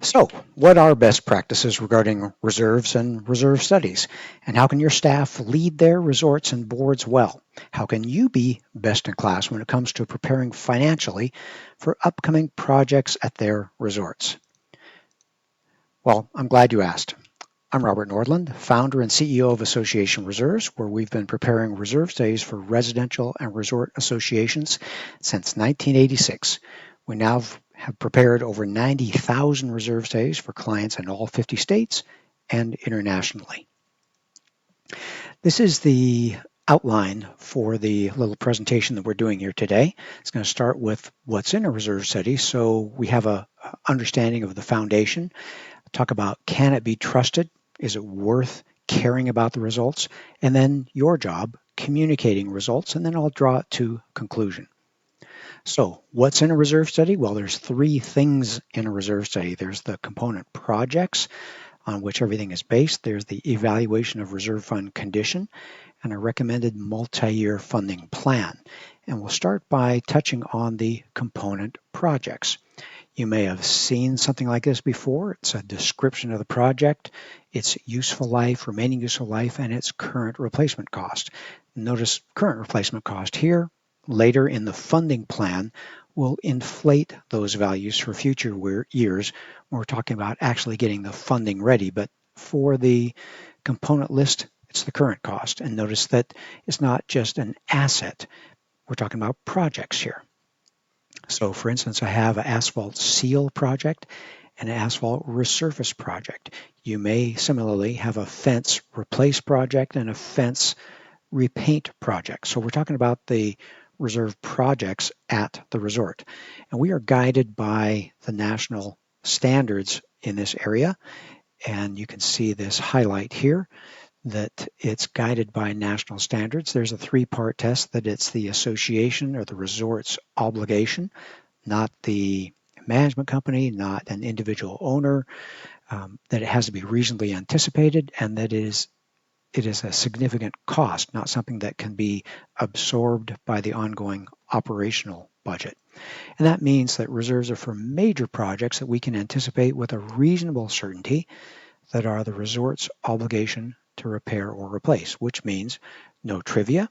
So, what are best practices regarding reserves and reserve studies? And how can your staff lead their resorts and boards well? How can you be best in class when it comes to preparing financially for upcoming projects at their resorts? Well, I'm glad you asked. I'm Robert Nordlund, founder and CEO of Association Reserves, where we've been preparing reserve studies for residential and resort associations since 1986. We now have prepared over 90,000 reserve studies for clients in all 50 states and internationally. This is the outline for the little presentation that we're doing here today. It's going to start with what's in a reserve study, so we have a understanding of the foundation. Talk about, can it be trusted? Is it worth caring about the results? And then your job, communicating results, and then I'll draw it to conclusion. So what's in a reserve study? Well, there's three things in a reserve study. There's the component projects on which everything is based. There's the evaluation of reserve fund condition and a recommended multi-year funding plan. And we'll start by touching on the component projects. You may have seen something like this before. It's a description of the project, its useful life, remaining useful life, and its current replacement cost. Notice current replacement cost here. Later in the funding plan, we'll inflate those values for future years when we're talking about actually getting the funding ready. But for the component list, it's the current cost. And notice that it's not just an asset. We're talking about projects here. So for instance, I have an asphalt seal project and an asphalt resurface project. You may similarly have a fence replace project and a fence repaint project. So we're talking about the reserve projects at the resort. And we are guided by the national standards in this area. And you can see this highlight here that it's guided by national standards. There's a three-part test that it's the association or the resort's obligation, not the management company, not an individual owner, that it has to be reasonably anticipated, and that it is a significant cost, not something that can be absorbed by the ongoing operational budget. And that means that reserves are for major projects that we can anticipate with a reasonable certainty that are the resort's obligation to repair or replace, which means no trivia,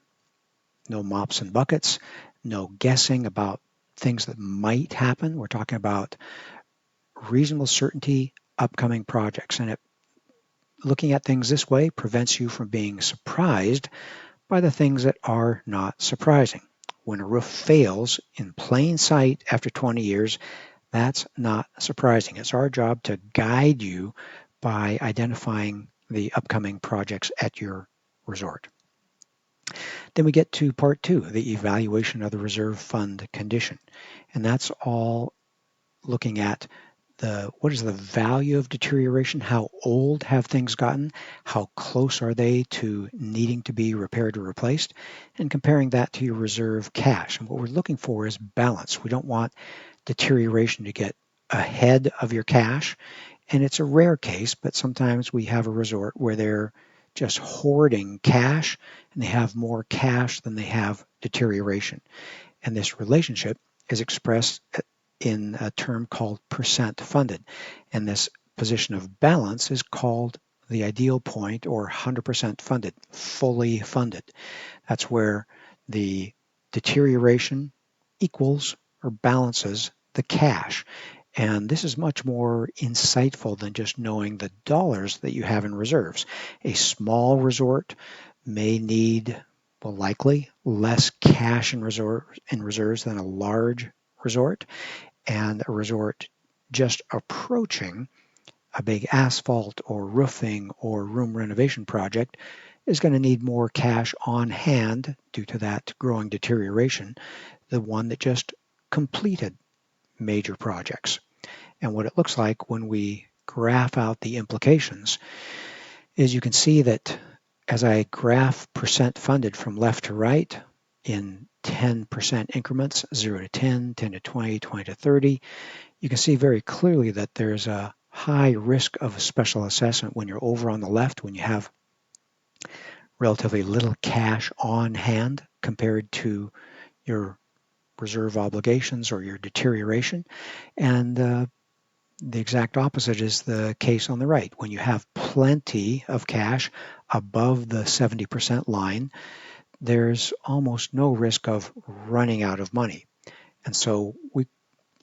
no mops and buckets, no guessing about things that might happen. We're talking about reasonable certainty, upcoming projects. And looking at things this way prevents you from being surprised by the things that are not surprising. When a roof fails in plain sight after 20 years, that's not surprising. It's our job to guide you by identifying the upcoming projects at your resort. Then we get to part two, the evaluation of the reserve fund condition. And that's all looking at what is the value of deterioration, how old have things gotten, how close are they to needing to be repaired or replaced, and comparing that to your reserve cash. And what we're looking for is balance. We don't want deterioration to get ahead of your cash. And it's a rare case, but sometimes we have a resort where they're just hoarding cash and they have more cash than they have deterioration. And this relationship is expressed in a term called percent funded. And this position of balance is called the ideal point, or 100% funded, fully funded. That's where the deterioration equals or balances the cash. And this is much more insightful than just knowing the dollars that you have in reserves. A small resort may need, well, likely less cash in reserves than a large resort, and a resort just approaching a big asphalt or roofing or room renovation project is going to need more cash on hand due to that growing deterioration than one that just completed major projects. And what it looks like when we graph out the implications is you can see that as I graph percent funded from left to right in 10% increments, 0 to 10, 10 to 20, 20 to 30, you can see very clearly that there's a high risk of special assessment when you're over on the left, when you have relatively little cash on hand compared to your reserve obligations or your deterioration. And The exact opposite is the case on the right. When you have plenty of cash above the 70% line, there's almost no risk of running out of money. And so we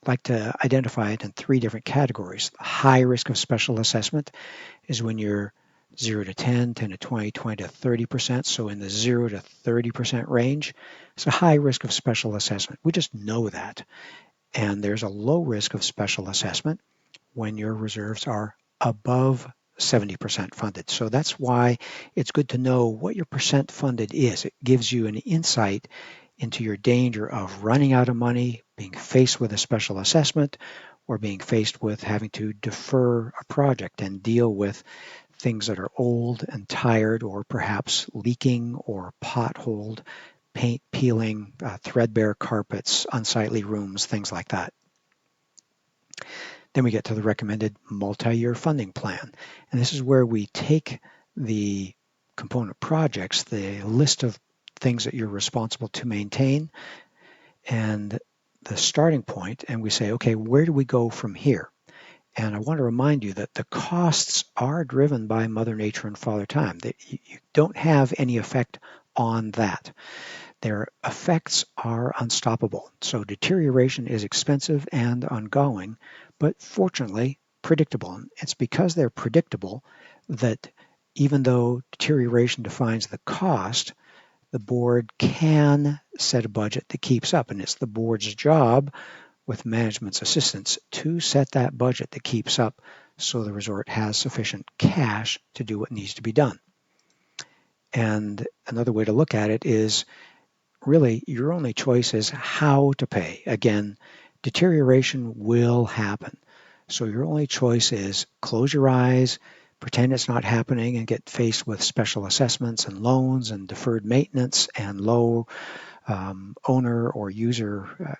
like to identify it in three different categories. High risk of special assessment is when you're 0 to 10, 10 to 20, 20 to 30%. So in the 0 to 30% range, it's a high risk of special assessment. We just know that. And there's a low risk of special assessment when your reserves are above 70% funded. So that's why it's good to know what your percent funded is. It gives you an insight into your danger of running out of money, being faced with a special assessment, or being faced with having to defer a project and deal with things that are old and tired, or perhaps leaking or potholed, paint peeling, threadbare carpets, unsightly rooms, things like that. Then we get to the recommended multi-year funding plan. And this is where we take the component projects, the list of things that you're responsible to maintain, and the starting point, and we say, okay, where do we go from here? And I want to remind you that the costs are driven by Mother Nature and Father Time. That you don't have any effect on that. Their effects are unstoppable. So deterioration is expensive and ongoing, but fortunately predictable. It's because they're predictable that even though deterioration defines the cost, the board can set a budget that keeps up. And it's the board's job, with management's assistance, to set that budget that keeps up so the resort has sufficient cash to do what needs to be done. And another way to look at it is really your only choice is how to pay. Again, deterioration will happen. So your only choice is close your eyes, pretend it's not happening, and get faced with special assessments and loans and deferred maintenance and low owner or user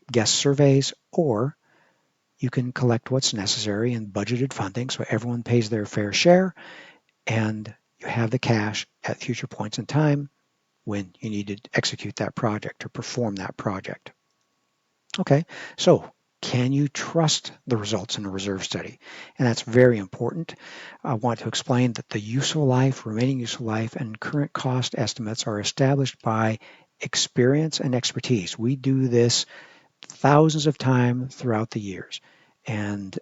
guest surveys, or you can collect what's necessary in budgeted funding so everyone pays their fair share and you have the cash at future points in time when you need to execute that project or perform that project. Okay, so can you trust the results in a reserve study? And that's very important. I want to explain that the useful life, remaining useful life, and current cost estimates are established by experience and expertise. We do this thousands of times throughout the years, and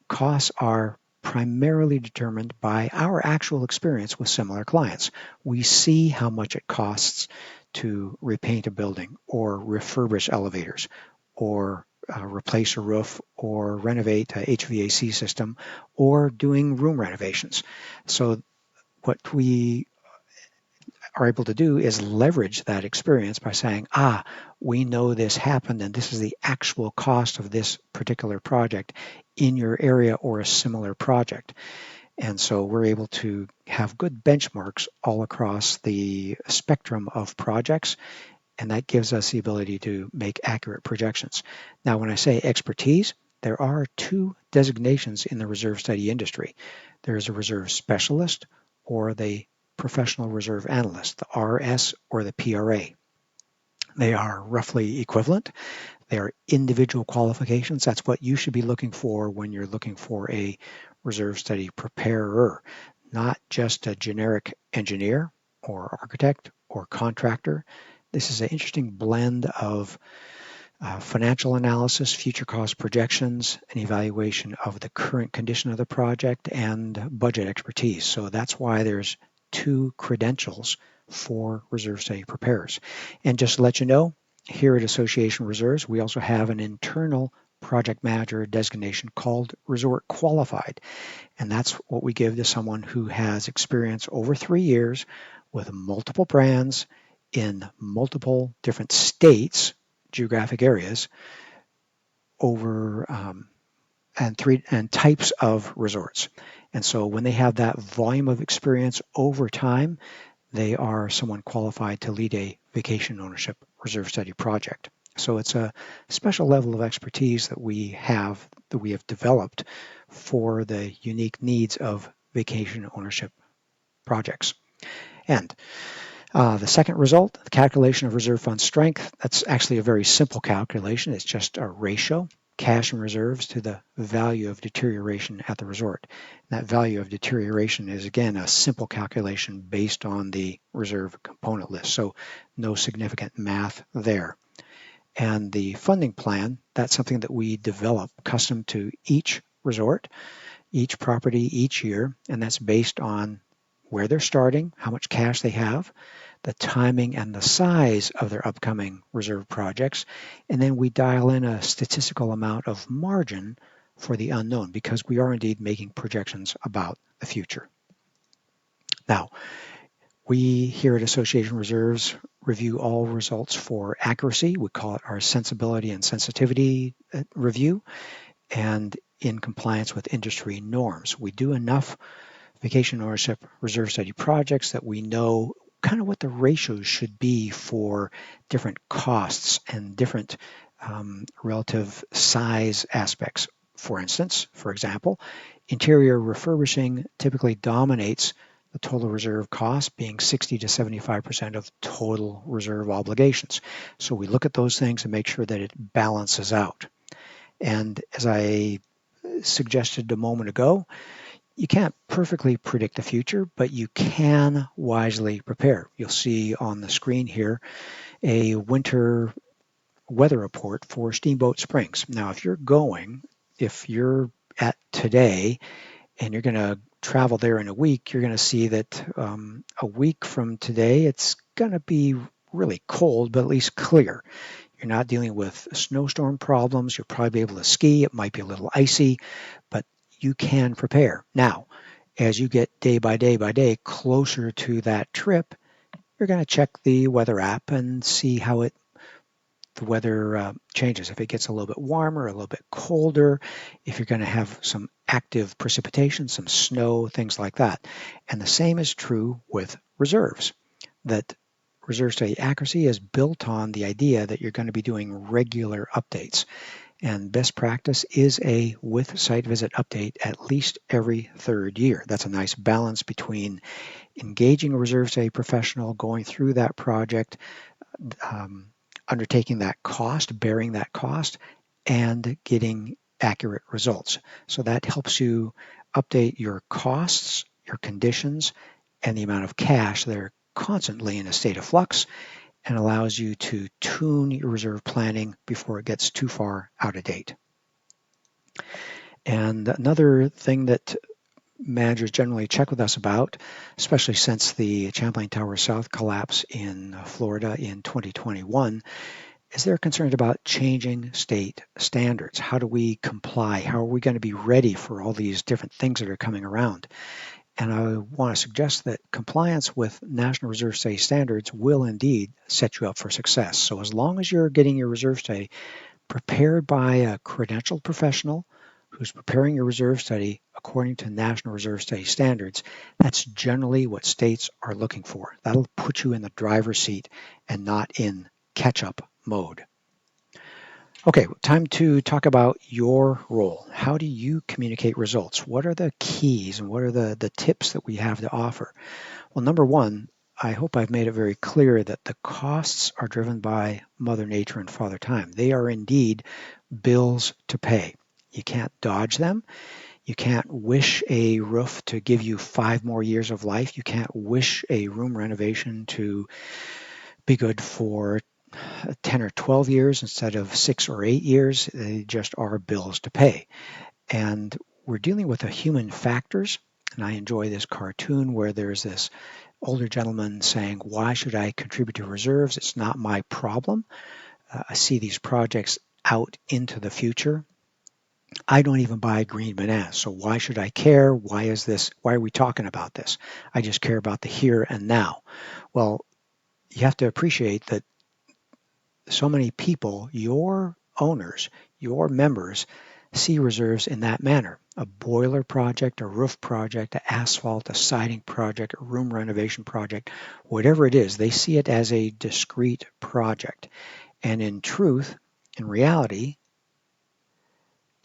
costs are primarily determined by our actual experience with similar clients. We see how much it costs to repaint a building or refurbish elevators or replace a roof or renovate a HVAC system or doing room renovations. So what we are able to do is leverage that experience by saying, we know this happened and this is the actual cost of this particular project in your area or a similar project. And so we're able to have good benchmarks all across the spectrum of projects, and that gives us the ability to make accurate projections. Now, when I say expertise, there are two designations in the reserve study industry. There's a reserve specialist or the professional reserve analyst, the RS or the PRA. They are roughly equivalent. They are individual qualifications. That's what you should be looking for when you're looking for a reserve study preparer, not just a generic engineer or architect or contractor. This is an interesting blend of financial analysis, future cost projections, an evaluation of the current condition of the project, and budget expertise. So that's why there's two credentials for reserve study preparers. And just to let you know, here at Association Reserves, we also have an internal project manager designation called Resort Qualified. And that's what we give to someone who has experience over 3 years with multiple brands in multiple different states, geographic areas, over and types of resorts. And so when they have that volume of experience over time, they are someone qualified to lead a vacation ownership reserve study project. So it's a special level of expertise that we have developed for the unique needs of vacation ownership projects. And the second result, the calculation of reserve fund strength, that's actually a very simple calculation. It's just a ratio. cash and reserves to the value of deterioration at the resort. And that value of deterioration is, again, a simple calculation based on the reserve component list, so no significant math there. And the funding plan, that's something that we develop custom to each resort, each property, each year, and that's based on where they're starting, how much cash they have, the timing and the size of their upcoming reserve projects, and then we dial in a statistical amount of margin for the unknown because we are indeed making projections about the future. Now, we here at Association Reserves review all results for accuracy. We call it our sensibility and sensitivity review, and in compliance with industry norms. We do enough vacation ownership reserve study projects that we know kind of what the ratios should be for different costs and different relative size aspects. For instance, for example, interior refurbishing typically dominates the total reserve cost, being 60 to 75% of total reserve obligations. So we look at those things and make sure that it balances out. And as I suggested a moment ago, you can't perfectly predict the future, but you can wisely prepare. You'll see on the screen here a winter weather report for Steamboat Springs. Now, if you're at today and you're going to travel there in a week, you're going to see that a week from today, it's going to be really cold, but at least clear. You're not dealing with snowstorm problems. You'll probably be able to ski. It might be a little icy, but you can prepare. Now, as you get day by day closer to that trip, you're going to check the weather app and see how the weather changes. If it gets a little bit warmer, a little bit colder, if you're going to have some active precipitation, some snow, things like that. And the same is true with reserves, that reserve study accuracy is built on the idea that you're going to be doing regular updates. And best practice is a with site visit update at least every third year. That's a nice balance between engaging a reserve study professional, going through that project, undertaking that cost, bearing that cost, and getting accurate results. So that helps you update your costs, your conditions, and the amount of cash that are constantly in a state of flux, and allows you to tune your reserve planning before it gets too far out of date. And another thing that managers generally check with us about, especially since the Champlain Tower South collapse in Florida in 2021, is they're concerned about changing state standards. How do we comply? How are we going to be ready for all these different things that are coming around? And I want to suggest that compliance with National Reserve Study standards will indeed set you up for success. So as long as you're getting your reserve study prepared by a credentialed professional who's preparing your reserve study according to National Reserve Study standards, that's generally what states are looking for. That'll put you in the driver's seat and not in catch-up mode. Okay, time to talk about your role. How do you communicate results? What are the keys and what are the tips that we have to offer? Well, number one, I hope I've made it very clear that the costs are driven by Mother Nature and Father Time. They are indeed bills to pay. You can't dodge them. You can't wish a roof to give you 5 more years of life. You can't wish a room renovation to be good for 10 or 12 years instead of 6 or 8 years. They just are bills to pay. And we're dealing with the human factors. And I enjoy this cartoon where there's this older gentleman saying, why should I contribute to reserves? It's not my problem. I see these projects out into the future. I don't even buy green bananas, so why should I care? Why are we talking about this? I just care about the here and now. Well, you have to appreciate that so many people, your owners, your members, see reserves in that manner. A boiler project, a roof project, an asphalt, a siding project, a room renovation project, whatever it is, they see it as a discrete project. And in truth, in reality,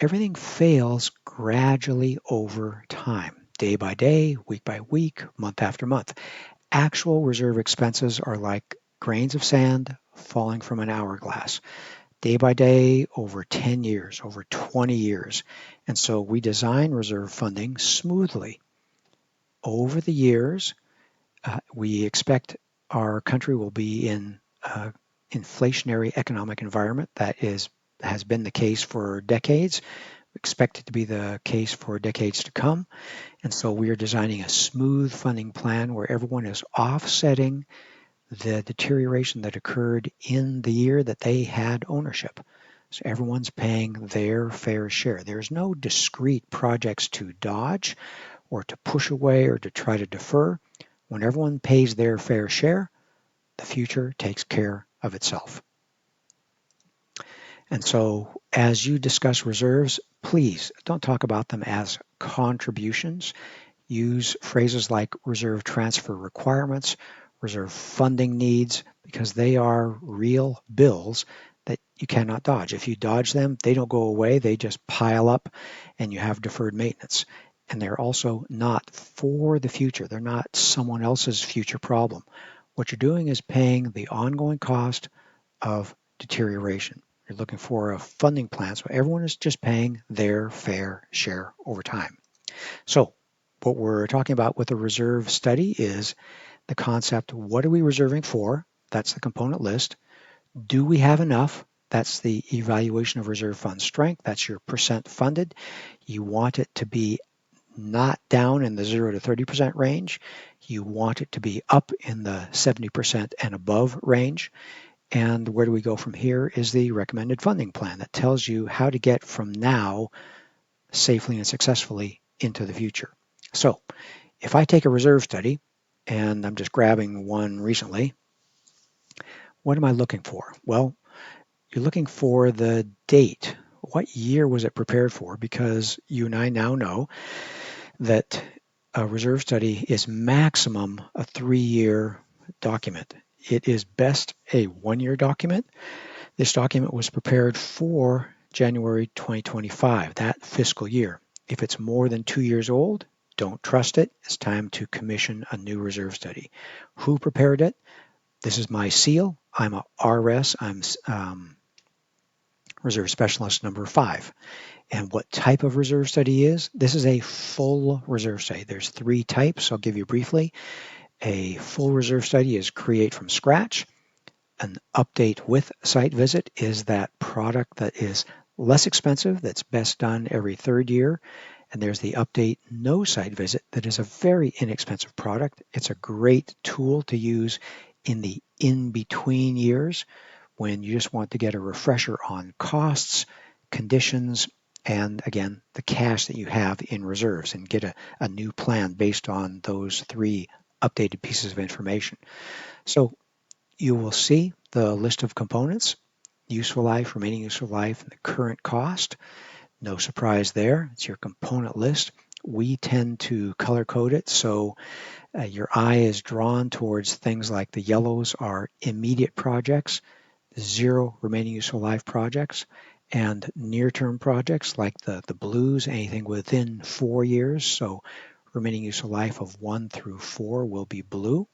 everything fails gradually over time, day by day, week by week, month after month. Actual reserve expenses are like grains of sand falling from an hourglass. day by day, over 10 years, over 20 years. And so we design reserve funding smoothly. Over the years, we expect our country will be in an inflationary economic environment that has been the case for decades. We expect it to be the case for decades to come. And so we are designing a smooth funding plan where everyone is offsetting the deterioration that occurred in the year that they had ownership. So everyone's paying their fair share. There's no discrete projects to dodge or to push away or to try to defer. When everyone pays their fair share, the future takes care of itself. And so as you discuss reserves, please don't talk about them as contributions. Use phrases like reserve transfer requirements, reserve funding needs, because they are real bills that you cannot dodge. If you dodge them, they don't go away, they just pile up and you have deferred maintenance. And they're also not for the future. They're not someone else's future problem. What you're doing is paying the ongoing cost of deterioration. You're looking for a funding plan, so everyone is just paying their fair share over time. So what we're talking about with the reserve study is the concept, what are we reserving for? That's the component list. Do we have enough? That's the evaluation of reserve fund strength. That's your percent funded. You want it to be not down in the 0 to 30% range. You want it to be up in the 70% and above range. And where do we go from here is the recommended funding plan that tells you how to get from now safely and successfully into the future. So if I take a reserve study, and I'm just grabbing one recently, what am I looking for? Well, you're looking for the date. What year was it prepared for? Because you and I now know that a reserve study is maximum a 3-year document. It is best a 1-year document. This document was prepared for January 2025, that fiscal year. If it's more than 2 years old, don't trust it. It's time to commission a new reserve study. Who prepared it? This is my seal. I'm a RS. I'm Reserve Specialist number 5. And what type of reserve study is? This is a full reserve study. There's 3 types. I'll give you briefly. A full reserve study is create from scratch. An update with site visit is that product that is less expensive, that's best done every 3rd year. And there's the update no site visit that is a very inexpensive product. It's a great tool to use in the in-between years when you just want to get a refresher on costs, conditions, and again, the cash that you have in reserves and get a new plan based on those 3 updated pieces of information. So you will see the list of components, useful life, remaining useful life, and the current cost. No surprise there. It's your component list. We tend to color code it so your eye is drawn towards things like the yellows are immediate projects, 0 remaining useful life projects, and near-term projects like the blues, anything within 4 years. So remaining useful life of 1 through 4 will be blue.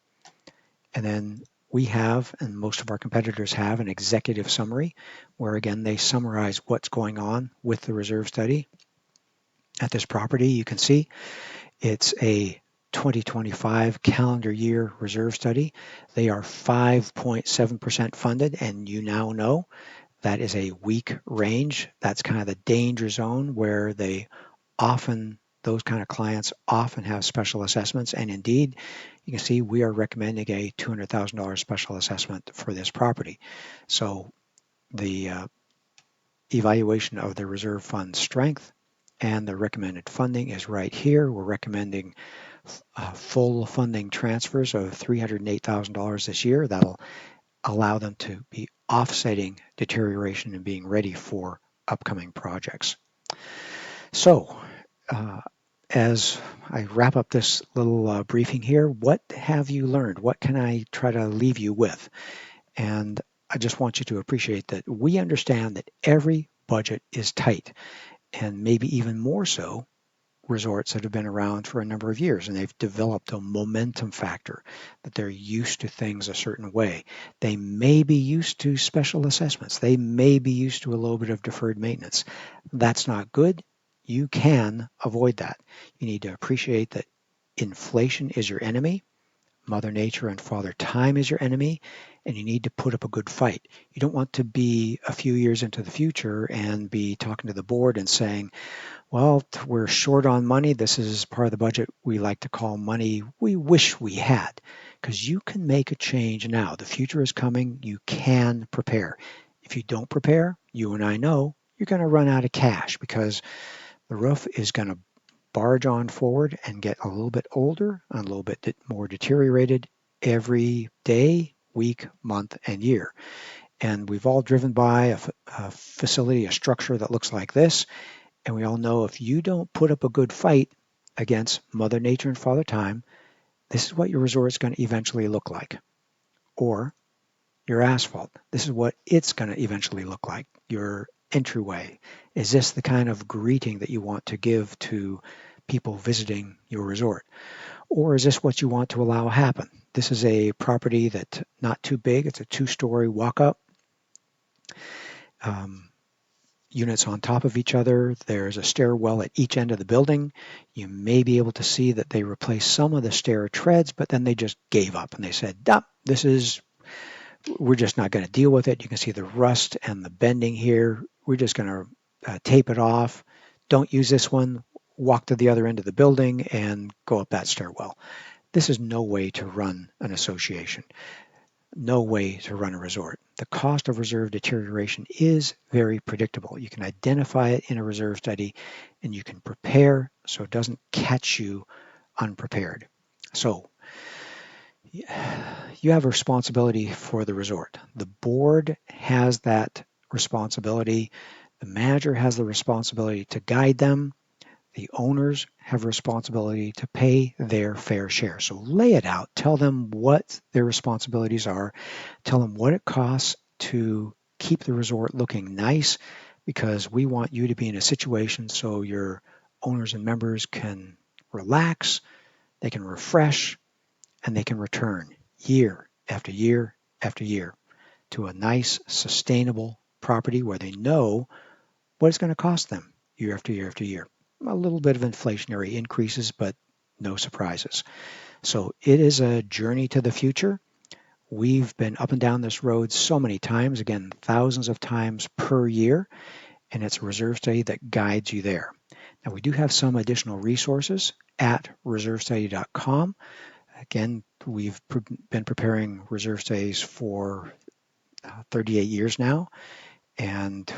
And then we have, and most of our competitors have, an executive summary where again they summarize what's going on with the reserve study. At this property, you can see it's a 2025 calendar year reserve study. They are 5.7% funded, and you now know that is a weak range. That's kind of the danger zone where those kind of clients often have special assessments. And indeed, you can see we are recommending a $200,000 special assessment for this property. So the evaluation of the reserve fund strength and the recommended funding is right here. We're recommending full funding transfers of $308,000 this year. That'll allow them to be offsetting deterioration and being ready for upcoming projects. So as I wrap up this little briefing here, what have you learned? What can I try to leave you with? And I just want you to appreciate that we understand that every budget is tight, and maybe even more so resorts that have been around for a number of years, and they've developed a momentum factor that they're used to things a certain way. They may be used to special assessments. They may be used to a little bit of deferred maintenance. That's not good. You can avoid that. You need to appreciate that inflation is your enemy. Mother Nature and Father Time is your enemy, and you need to put up a good fight. You don't want to be a few years into the future and be talking to the board and saying, well, we're short on money. This is part of the budget we like to call money we wish we had, because you can make a change now. The future is coming. You can prepare. If you don't prepare, you and I know you're going to run out of cash because the roof is going to barge on forward and get a little bit older and a little bit more deteriorated every day, week, month, and year. And we've all driven by a facility, a structure that looks like this. And we all know if you don't put up a good fight against Mother Nature and Father Time, this is what your resort is going to eventually look like. Or your asphalt. This is what it's going to eventually look like. Your entryway. Is this the kind of greeting that you want to give to people visiting your resort? Or is this what you want to allow happen? This is a property that's not too big. It's a 2-story walk-up. Units on top of each other. There's a stairwell at each end of the building. You may be able to see that they replaced some of the stair treads, but then they just gave up and they said, we're just not going to deal with it. You can see the rust and the bending here. We're just going to tape it off. Don't use this one. Walk to the other end of the building and go up that stairwell. This is no way to run an association. No way to run a resort. The cost of reserve deterioration is very predictable. You can identify it in a reserve study and you can prepare so it doesn't catch you unprepared. So you have a responsibility for the resort. The board has that responsibility. The manager has the responsibility to guide them. The owners have a responsibility to pay their fair share. So lay it out. Tell them what their responsibilities are. Tell them what it costs to keep the resort looking nice, because we want you to be in a situation so your owners and members can relax, they can refresh, and they can return year after year after year to a nice, sustainable property where they know what it's going to cost them year after year after year. A little bit of inflationary increases, but no surprises. So it is a journey to the future. We've been up and down this road so many times, again, thousands of times per year, and it's a reserve study that guides you there. Now, we do have some additional resources at reservestudy.com. Again, we've been preparing reserve studies for 38 years now, and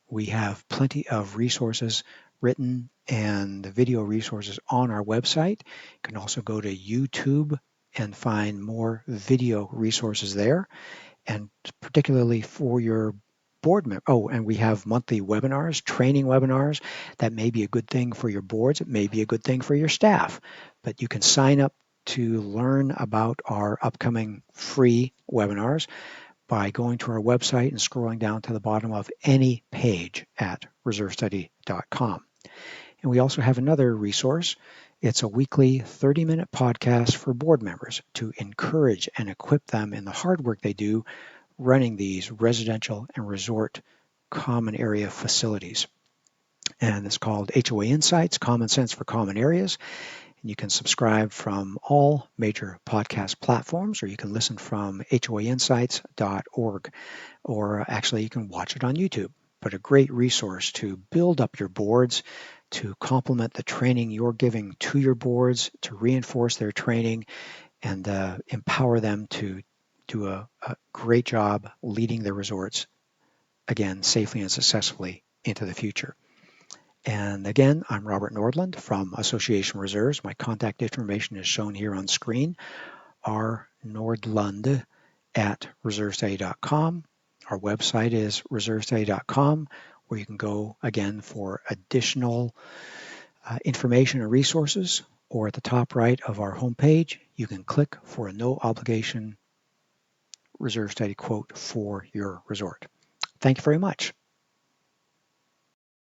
we have plenty of resources written and video resources on our website. You can also go to YouTube and find more video resources there, and particularly for your board member. Oh, and we have monthly webinars, training webinars. That may be a good thing for your boards. It may be a good thing for your staff, but you can sign up to learn about our upcoming free webinars by going to our website and scrolling down to the bottom of any page at reservestudy.com. And we also have another resource. It's a weekly 30-minute podcast for board members to encourage and equip them in the hard work they do running these residential and resort common area facilities. And it's called HOA Insights, Common Sense for Common Areas. And you can subscribe from all major podcast platforms, or you can listen from hoainsights.org, or actually you can watch it on YouTube. But a great resource to build up your boards, to complement the training you're giving to your boards, to reinforce their training, and empower them to do a great job leading their resorts, again, safely and successfully into the future. And again, I'm Robert Nordlund from Association Reserves. My contact information is shown here on screen, rnordlund at reservestudy.com. Our website is reservestudy.com, where you can go, again, for additional information and resources, or at the top right of our homepage, you can click for a no-obligation reserve study quote for your resort. Thank you very much.